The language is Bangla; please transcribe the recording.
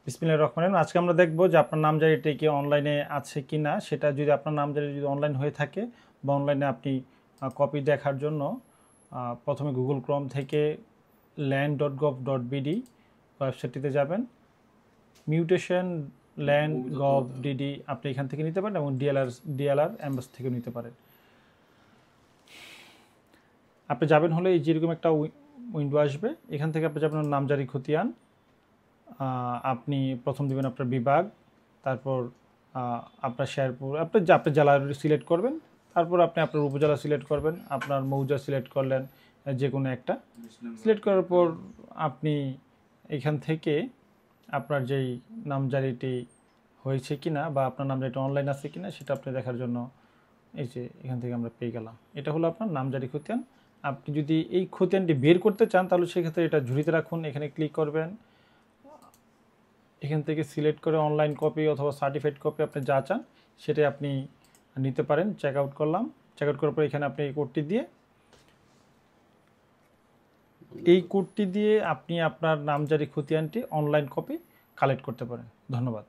বিসমিল্লাহির রহমানির রহিম। আজকে আমরা দেখব যে আপনার নামজারিটি কি অনলাইনে আছে কিনা। সেটা যদি আপনার নামজারি যদি অনলাইন হয়ে থাকে বা অনলাইনে আপনি কপি দেখার জন্য প্রথমে গুগল ক্রোম থেকে land.gov.bd ওয়েবসাইটটিতে যাবেন। মিউটেশন land.gov.bd আপনি এখান থেকে নিতে পারেন এবং ডিএলআর এমবাসি থেকে নিতে পারেন। আপনি যাবেন হলে এই যেরকম একটা উইন্ডো আসবে, এখান থেকে আপনি যাবেন নামজারি খতিয়ান। আপনি প্রথম দিবেন আপনার বিভাগ, তারপর আপনার শেরপুর, আপনার জেলা সিলেক্ট করবেন, তারপর আপনি আপনার উপজেলা সিলেক্ট করবেন, আপনার মৌজা সিলেক্ট করলেন, যে কোনো একটা সিলেক্ট করার পর আপনি এখান থেকে আপনার যেই নামজারিটি হয়েছে কিনা বা আপনার নামজারিটি অনলাইন আছে কিনা সেটা আপনি দেখার জন্য এই যে এখান থেকে আমরা পেয়ে গেলাম। এটা হলো আপনার নামজারি খতিয়ান। আপনি যদি এই খতিয়ানটি বের করতে চান তাহলে সেক্ষেত্রে এটা ঝুড়িতে রাখুন, এখানে ক্লিক করবেন, এখান থেকে সিলেক্ট করে অনলাইন কপি অথবা সার্টিফাইড কপি আপনি যা চান সেটাই আপনি নিতে পারেন। চেক আউট করলাম, চেক আউট করার পর এখানে আপনি এই কোডটি দিয়ে আপনি আপনার নামজারি খতিয়ানটি অনলাইন কপি কালেক্ট করতে পারেন। ধন্যবাদ।